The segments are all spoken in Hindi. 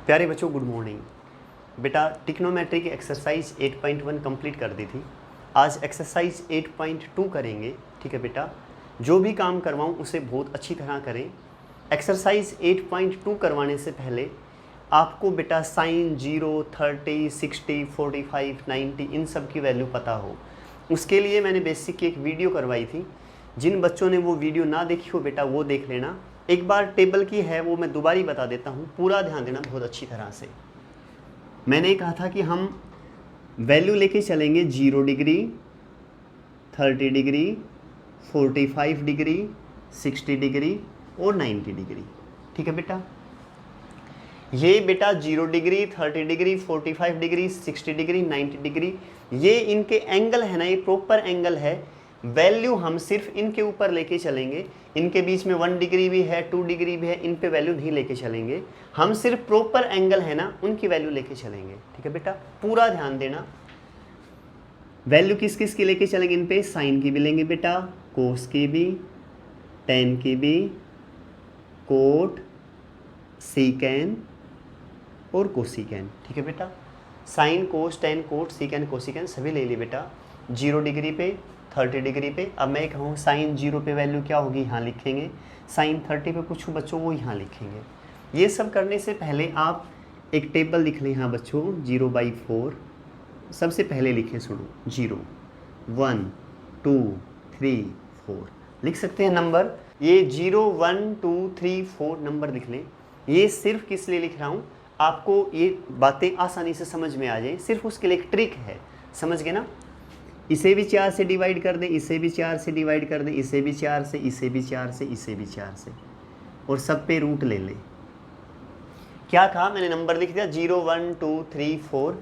प्यारे बच्चों, गुड मॉर्निंग। बेटा ट्रिग्नोमेट्री की एक्सरसाइज 8.1 कंप्लीट कर दी थी। आज एक्सरसाइज 8.2 करेंगे। ठीक है बेटा, जो भी काम करवाऊँ उसे बहुत अच्छी तरह करें। एक्सरसाइज 8.2 करवाने से पहले आपको बेटा साइन 0, 30, 60, 45, 90 इन सब की वैल्यू पता हो। उसके लिए मैंने बेसिक की एक वीडियो करवाई थी। जिन बच्चों ने वो वीडियो ना देखी हो बेटा वो देख लेना। एक बार टेबल की है वो मैं दोबारा बता देता हूँ, पूरा ध्यान देना बहुत अच्छी तरह से। मैंने कहा था कि हम वैल्यू लेके चलेंगे 0 डिग्री, 30 डिग्री, 45 डिग्री, 60 डिग्री और 90 डिग्री। ठीक है बेटा, ये बेटा 0 degree, 30 degree, 45 degree, 60 degree, 90 degree, ये इनके एंगल है ना, ये प्रॉपर एंगल है। वैल्यू हम सिर्फ इनके ऊपर लेके चलेंगे। इनके बीच में 1 डिग्री भी है, 2 डिग्री भी है, इन पे वैल्यू नहीं लेके चलेंगे। हम सिर्फ प्रॉपर एंगल है ना उनकी वैल्यू लेके चलेंगे। ठीक है बेटा, पूरा ध्यान देना। वैल्यू किस किस की लेके चलेंगे इन पे? साइन की भी लेंगे बेटा, कोस की भी, टेन की भी, कोट, सीकेन और कोसिकेन। ठीक है बेटा, साइन, कोस, टेन, कोट, सीकेन, कोसिकेन सभी ले लिए बेटा। 0 डिग्री पे, 30 डिग्री पे। अब मैं कहूँ साइन 0 पे वैल्यू क्या होगी, यहाँ लिखेंगे। साइन 30 पे पूछूँ बच्चों, वो यहाँ लिखेंगे। ये सब करने से पहले आप एक टेबल लिख लें यहाँ बच्चों, 0/4। सबसे पहले लिखें, सुनो, 0, 1, 2, 3, 4 लिख सकते हैं नंबर। ये 0, 1, 2, 3, 4 नंबर लिख लें। ये सिर्फ किस लिए लिख रहा हूँ, आपको ये बातें आसानी से समझ में आ जाए, सिर्फ उसके लिए एक ट्रिक है, समझ गए ना। इसे भी 4 से डिवाइड कर दें, इसे भी 4 से डिवाइड कर दें, इसे भी 4 से, इसे भी 4 से, इसे भी 4 से, और सब पे रूट ले लें। क्या कहा मैंने, नंबर लिख दिया 0, 1, 2, 3, 4,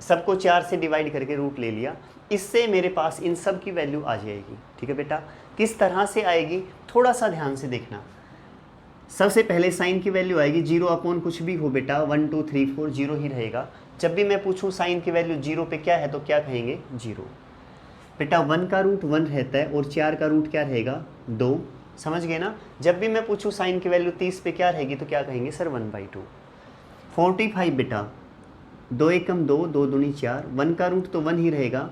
सबको 4 से डिवाइड करके रूट ले लिया। इससे मेरे पास इन सब की वैल्यू आ जाएगी। ठीक है बेटा, किस तरह से आएगी थोड़ा सा ध्यान से देखना। सबसे पहले साइन की वैल्यू आएगी 0 अपॉन कुछ भी हो बेटा, 1, 2, 3, 4 0 ही रहेगा। जब भी मैं पूछूं साइन की वैल्यू 0 पे क्या है तो क्या कहेंगे, 0। बेटा 1 का रूट 1 रहता है और 4 का रूट क्या रहेगा, 2। समझ गए ना। जब भी मैं पूछूं साइन की वैल्यू 30 पे क्या रहेगी तो क्या कहेंगे सर, 1/2। 45 बेटा 2 एकम 2, 2 दूनी 4, 1 का रूट तो 1 ही रहेगा,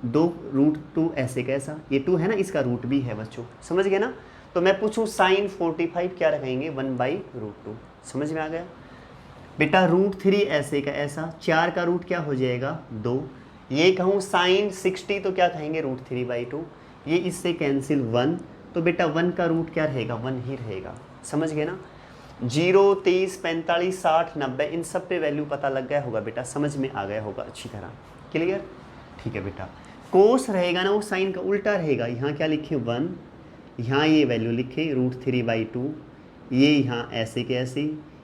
2 रूट 2 ऐसे कैसा, ये 2 है ना, इसका रूट भी है बच्चों, समझ गए ना। तो मैं पूछूं साइन 45 क्या रखेंगे, 1/√2। समझ में आ गया बेटा। √3 ऐसे का ऐसा, 4 का रूट क्या हो जाएगा, 2। ये कहूँ साइन 60 तो क्या कहेंगे, √3/2। ये इससे कैंसिल 1, तो बेटा 1 का रूट क्या रहेगा, 1 ही रहेगा। समझ गए ना। 0, 30, 45, 60, 90 इन सब पे वैल्यू पता लग गया होगा बेटा, समझ में आ गया होगा अच्छी तरह, क्लियर। ठीक है बेटा, कोस रहेगा ना वो साइन का उल्टा रहेगा। यहाँ क्या लिखे, 1, यहाँ ये वैल्यू लिखे √3/2, ये यहाँ ऐसे के ऐसे,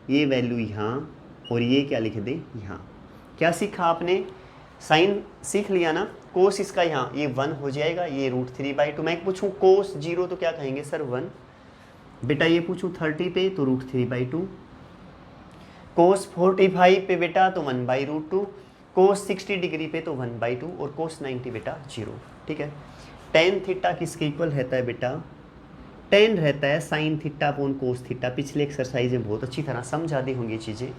ये वैल्यू यहाँ, और ये क्या लिख दे यहाँ। क्या सीखा आपने, साइन सीख लिया ना। कोस इसका यहाँ ये 1 हो जाएगा, ये √3/2। मैं पूछूं कोस 0 तो क्या कहेंगे सर, 1। बेटा ये पूछूं 30 पे तो √3/2, कोस 45 पे बेटा तो 1/√2, कोस 60 डिग्री पे तो 1/2, और कोस 90 बेटा 0। ठीक है। टेन थीटा किसके इक्वल रहता है बेटा, 10 रहता है sine theta upon cos theta. पिछले एक्सरसाइज में बहुत अच्छी तरह समझा दी होंगी चीज़ें।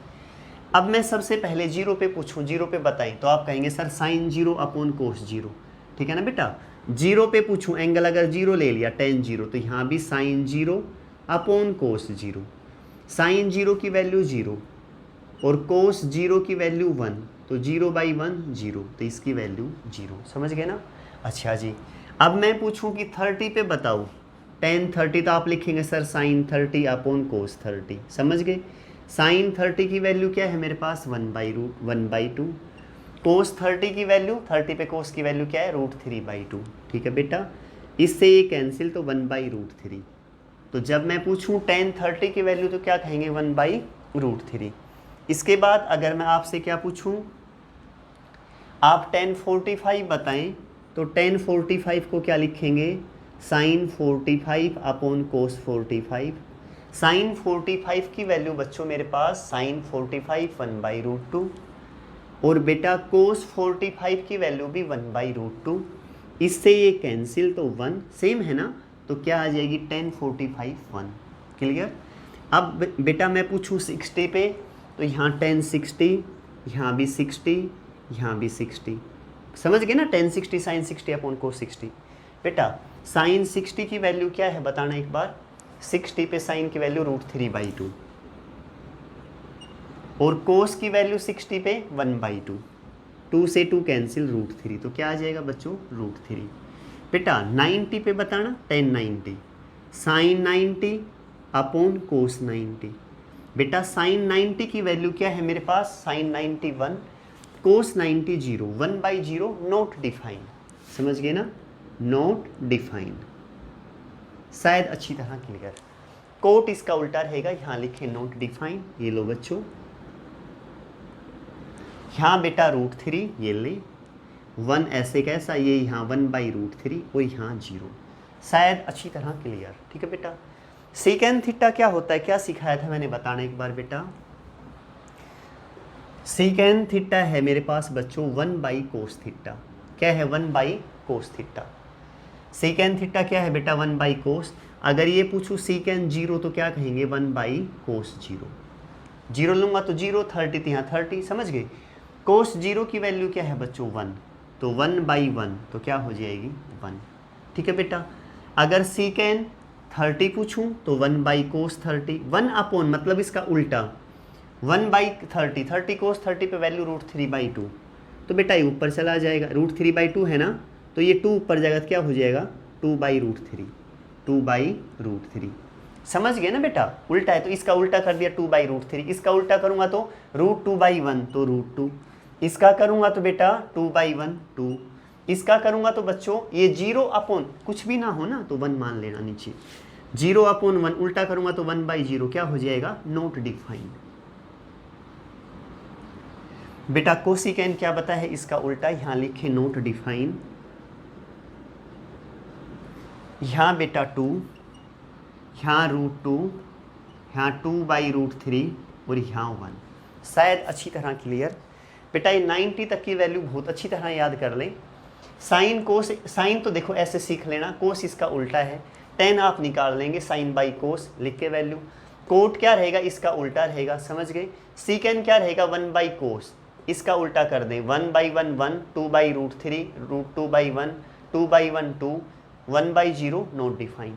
अब मैं सबसे पहले 0 पे पूछूं, 0 पे बताएं तो आप कहेंगे सर साइन 0 अपॉन कोस 0। ठीक है ना बेटा। 0 पे पूछूं, एंगल अगर 0 ले लिया, tan 0, तो यहाँ भी साइन 0 अपॉन कोस 0। साइन 0 की वैल्यू 0 और कोस 0 की वैल्यू 1, तो 0/1 0, तो इसकी वैल्यू 0। समझ गए ना। अच्छा जी, अब मैं पूछूं कि 30 पे बताओ, tan 30 तो आप लिखेंगे सर साइन 30 अपॉन कोस 30। समझ गए। साइन 30 की वैल्यू क्या है मेरे पास, 1/2। कोस 30 की वैल्यू, 30 पे कोस की वैल्यू क्या है, √3/2। ठीक है बेटा, इससे ये कैंसिल तो 1/√3। तो जब मैं पूछूं tan 30 की वैल्यू तो क्या कहेंगे, 1/√3। इसके बाद अगर मैं आपसे क्या पूछूं, आप tan 45 बताएं, तो tan 45 को क्या लिखेंगे, साइन 45 अपॉन कोस 45। साइन 45 की वैल्यू बच्चों मेरे पास साइन 45 1/√2, और बेटा कोस 45 की वैल्यू भी 1/√2। इससे ये कैंसिल तो 1 सेम है ना, तो क्या आ जाएगी tan 45 1। क्लियर। अब बेटा मैं पूछूं 60 पे, तो यहाँ टेन 60, यहाँ भी 60, यहाँ भी 60, समझ गए ना, टेन 60 साइन 60 अपॉन कोस 60। बेटा साइन 60 की वैल्यू क्या है बताना एक बार, 60 पे साइन की वैल्यू √3/2 और कोस की वैल्यू 60 पे 1/2, 2 से 2 कैंसिल √3, तो क्या आ जाएगा बच्चों √3। बेटा 90 पे बताना, टेन 90 साइन 90 अपॉन कोस 90। बेटा साइन 90 की वैल्यू क्या है मेरे पास, साइन 90 1, कोस 90 0, 1/0 नॉट डिफाइन, समझ गए ना, नॉट डिफाइन, शायद अच्छी तरह क्लियर। कोट इसका उल्टा रहेगा, यहाँ लिखे नॉट डिफाइन, ये लो बच्चों, यहाँ बेटा √3 ये ले, 1 ऐसे कैसा, ये यहाँ 1/√3 और यहाँ 0, शायद अच्छी तरह क्लियर। ठीक है बेटा, सीकेंड थीटा क्या होता है, क्या सिखाया था मैंने बताना एक बार बेटा। सीकेंड थीटा है मेरे पास बच्चों 1/कोस थीटा, क्या है 1/कोस थीटा। सीकेंड थीटा क्या है बेटा 1/कोस, अगर ये पूछूं सीकेंड 0 तो क्या कहेंगे 1/कोस 0, 0 लूँगा तो 0, 30 तो यहाँ 30, समझ गए। कोस 0 की वैल्यू क्या है बच्चों 1, तो 1/1 तो क्या हो जाएगी 1। ठीक है बेटा, अगर सीकेंड 30 पूछूं तो 1/कोस 30, 1 अपॉन मतलब इसका उल्टा 1/30, 30 कोस 30 पे वैल्यू √3/2, तो बेटा ये ऊपर चला जाएगा, √3/2 है ना, तो ये 2 ऊपर जाएगा तो क्या हो जाएगा 2/√3, 2/√3, समझ गए ना बेटा, उल्टा है तो इसका उल्टा कर दिया 2/√3, इसका उल्टा करूंगा तो √2/1 तो √2, इसका करूंगा तो बेटा 2/1 2, इसका करूंगा तो बच्चों ये 0 अपॉन कुछ भी ना हो ना तो 1 मान लेना नीचे, 0 अपॉन 1 उल्टा करूंगा तो 1/0 क्या हो जाएगा नॉट डिफाइंड। बेटा कोसिकेंड क्या बता है इसका उल्टा, यहाँ लिखे नॉट डिफाइन, यहाँ बेटा 2, यहाँ √2, यहाँ 2/√3 और यहाँ 1, शायद अच्छी तरह क्लियर। बेटा ये 90 तक की वैल्यू बहुत अच्छी तरह याद कर लें। साइन कोस, साइन तो देखो ऐसे सीख लेना, कोस इसका उल्टा है, टेन आप निकाल लेंगे sin/कोस लिख के वैल्यू, कोट क्या रहेगा इसका उल्टा रहेगा, समझ गए। सीकेंड क्या रहेगा 1/कोस, इसका उल्टा कर दें 1/1 1, 2/√3, √2/1, 2/1 2, 1/0 नॉट डिफाइन।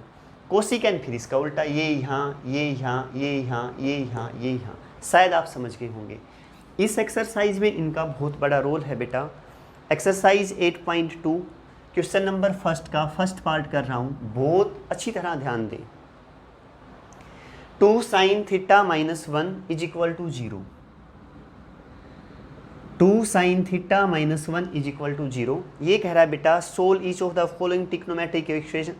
कोसिकेंड फिर इसका उल्टा, ये यहाँ ये यहाँ ये यहाँ ये यहाँ ये यहाँ, शायद आप समझ गए होंगे। इस एक्सरसाइज में इनका बहुत बड़ा रोल है बेटा। एक्सरसाइज 8.2 क्वेश्चन नंबर फर्स्ट का फर्स्ट पार्ट कर रहा हूँ, बहुत अच्छी तरह ध्यान दें। 2 sin θ - 1 = 0, 2 sin θ - 1 = 0, ये कह रहा है बेटा solve each of the following trigonometric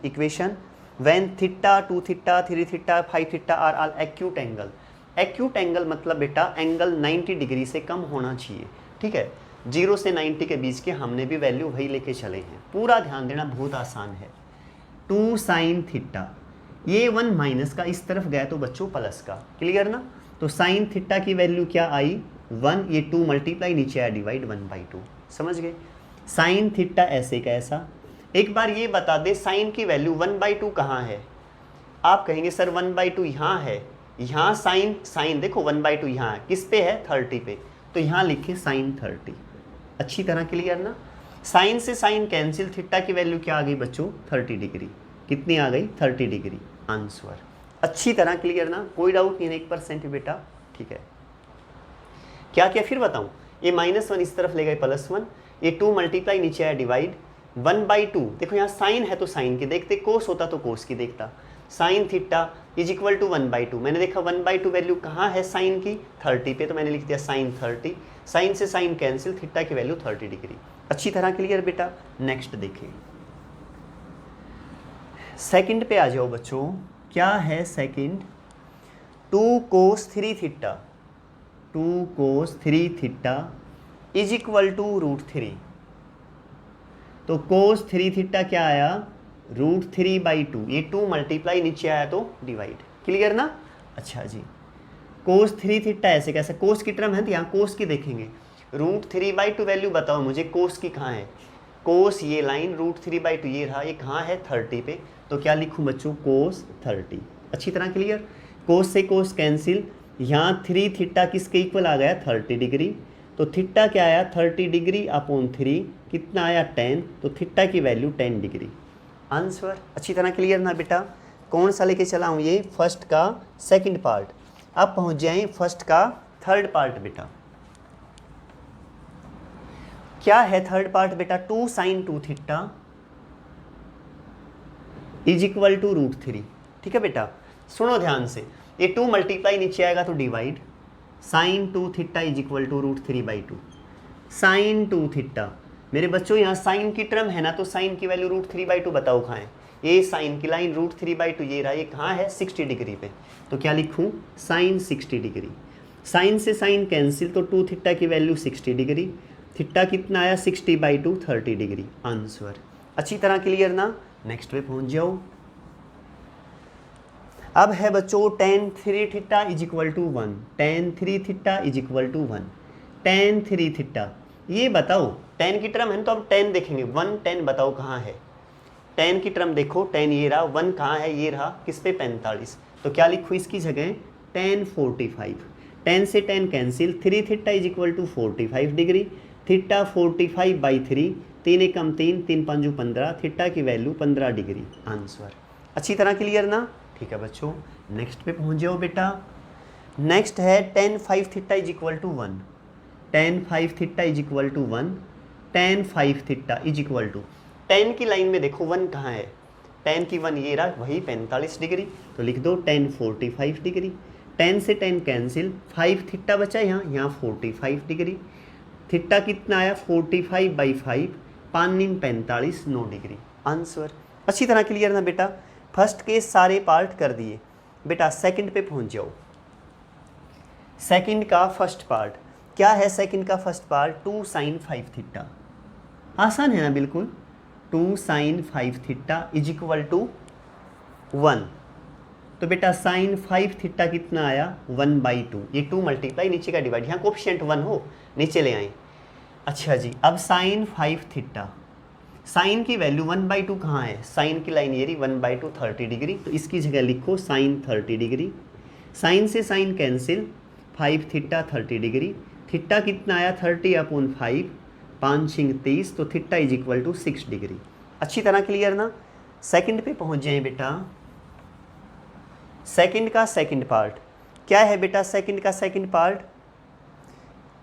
equation when θ 2 θ 3 θ 5 θ are all acute angle. Acute angle मतलब बेटा एंगल 90 डिग्री से कम होना चाहिए, ठीक है, 0 से 90 के बीच के, हमने भी वैल्यू वही लेके चले हैं, पूरा ध्यान देना, बहुत आसान है। 2 sin θ, ये 1 माइनस का इस तरफ गया तो बच्चों प्लस का, क्लियर ना, तो sin θ की वैल्यू क्या आई 1, ये 2 मल्टीप्लाई नीचे आया डिवाइड 1/2, समझ गए। sin θ ऐसे कैसा, एक बार ये बता दे साइन की वैल्यू 1/2 कहाँ है, आप कहेंगे सर 1/2 यहाँ है, यहाँ साइन देखो 1/2 यहाँ है, किस पे है 30 पे, तो यहाँ लिखे sin 30, अच्छी तरह क्लियर ना। साइन से साइन कैंसिल, थीटा की वैल्यू क्या आ गई बच्चों 30 डिग्री, कितनी आ गई 30 डिग्री, आंसर अच्छी तरह क्लियर ना, कोई डाउट नहीं है 1% बेटा, ठीक है। क्या क्या फिर बताऊं, ये -1 इस तरफ ले गए +1, ये 2 मल्टीप्लाई नीचे आया डिवाइड 1/2, देखो यहाँ साइन है तो साइन की देखते, कोस होता तो कोस की देखता, sin θ = 1/2, मैंने देखा 1/2 वैल्यू कहाँ है साइन की 30 पे, तो मैंने लिख दिया sin 30, साइन से साइन कैंसिल, थीटा की वैल्यू 30 डिग्री, अच्छी तरह क्लियर बेटा। नेक्स्ट देखिए, सेकंड पे आ जाओ बच्चों, क्या है सेकंड, 2 cos 3 θ, 2 cos 3 θ = √3, तो cos 3 θ क्या आया √3/2, ये 2 मल्टीप्लाई नीचे आया तो डिवाइड, क्लियर ना। अच्छा जी, cos 3 θ ऐसे कैसे, कोस की टर्म है तो यहाँ कोस की देखेंगे, √3/2 वैल्यू बताओ मुझे कोस की कहाँ है, कोस ये लाइन √3/2 ये रहा, ये कहाँ है 30 पे, तो क्या लिखूँ बच्चों cos 30, अच्छी तरह क्लियर। कोस से कोस कैंसिल, यहाँ 3 थीटा किसके इक्वल आ गया 30 डिग्री, तो थीटा क्या आया 30 डिग्री अपॉन 3 कितना आया 10, तो थीटा की वैल्यू 10 डिग्री। आंसर अच्छी तरह क्लियर ना बेटा। कौन सा लेके चला हूँ ये फर्स्ट का सेकंड पार्ट। अब पहुँच जाएं फर्स्ट का थर्ड पार्ट बेटा। क्या है थर्ड पार्ट बेटा 2 sin 2 theta is equal to √3। ठीक है बेटा, सुनो ध्यान से, ये 2 मल्टीप्लाई नीचे आएगा तो divide, sin 2 theta is equal to √3/2। sin 2 theta मेरे बच्चों यहाँ साइन की टर्म है ना, तो साइन की वैल्यू √3/2 बताओ कहाँ है। ये साइन की लाइन √3/2 ये रहा, ये कहाँ है 60 डिग्री पे, तो क्या लिखूँ साइन 60 डिग्री। साइन से साइन कैंसिल, तो 2 थीटा की वैल्यू 60 डिग्री, थीटा कितना आया 60/2 30 डिग्री। आंसर अच्छी तरह क्लियर ना। नेक्स्ट पे पहुंच जाओ। अब है बच्चों tan 3 theta is equal to 1, tan 3 theta is equal to 1, tan 3 theta ये बताओ, tan की टर्म है तो अब tan देखेंगे, 1 tan बताओ कहाँ है, tan की टर्म देखो, tan ये रहा, 1 कहाँ है ये रहा, किस पे 45, तो क्या लिखूँ इसकी जगह tan 45, tan से tan cancel, 3 theta is equal to 45 degree, theta 45/3, 3 एकम 3, 3 पंजू 15, थीटा की वैल्यू 15 डिग्री। आंसर अच्छी तरह क्लियर ना। ठीक है बच्चों, नेक्स्ट पे पहुंच जाओ बेटा। नेक्स्ट है tan 5 theta is equal to 1, tan 5 theta is equal to 1, tan 5 theta is equal to, tan की लाइन में देखो 1 कहाँ है, tan की 1 ये रहा, वही 45 डिग्री, तो लिख दो tan 45 डिग्री, tan से tan कैंसिल, 5 थीटा बचा यहाँ 45 डिग्री, थीटा कितना आया 45/5, 5 45 9 डिग्री। आंसर अच्छी तरह क्लियर ना बेटा। फर्स्ट के सारे पार्ट कर दिए बेटा, सेकंड पे पहुंच जाओ। सेकंड का फर्स्ट पार्ट क्या है, सेकंड का फर्स्ट पार्ट 2 sin 5 थीटा, आसान है ना बिल्कुल। 2 sin 5 theta is equal to 1, तो बेटा sin 5 थीटा कितना आया 1/2, ये 2 मल्टीप्लाई नीचे का डिवाइड, यहाँ कोफिशिएंट 1 हो नीचे ले आए। अच्छा जी, अब sin 5 थीटा, साइन की वैल्यू 1/2 कहाँ है, साइन की लाइन ये रही 1/2 30 डिग्री, तो इसकी जगह लिखो साइन 30 डिग्री, साइन से sine cancel, 5 theta 30 degree, theta कितना आया 30/5, 5 6 30, तो theta is equal to 6 degree. अच्छी तरह क्लियर ना। सेकंड पे पहुंच जाए बेटा। सेकंड का सेकंड पार्ट क्या है बेटा, सेकंड का second part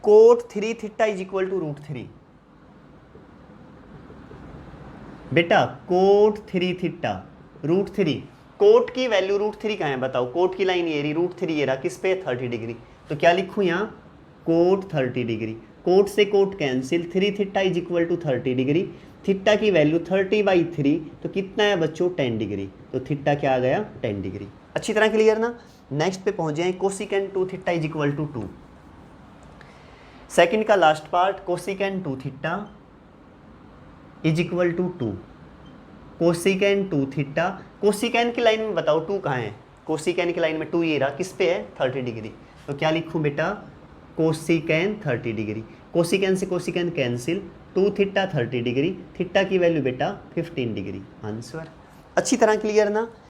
cot 3 theta is equal to √3। बेटा कोट 3 थीटा √3, कोट की वैल्यू √3 कहाँ है बताओ, कोट की लाइन ये रही, √3 ये रहा, किस पे 30 डिग्री, तो क्या लिखूँ यहाँ कोट 30 डिग्री, कोट से cot cancel, 3 theta is equal to 30 degree, theta की वैल्यू 30/3, तो कितना है बच्चों 10 डिग्री, तो थीटा क्या आ गया 10 डिग्री। अच्छी तरह क्लियर ना। नेक्स्ट पे पहुँच जाए, cosecant 2 theta is equal to 2। Second का last part cosecant 2 theta is equal to 2, cosecant 2 theta, cosecant की लाइन में बताओ 2 कहाँ है, कोसिकेंट की लाइन में 2 ये रहा, किस पे है 30 डिग्री, तो क्या लिखूँ बेटा कोसिकेंट 30 डिग्री, कोसिकेंट से cosecant cancel, 2 theta 30 degree, theta की वैल्यू बेटा 15 डिग्री। आंसर अच्छी तरह क्लियर ना।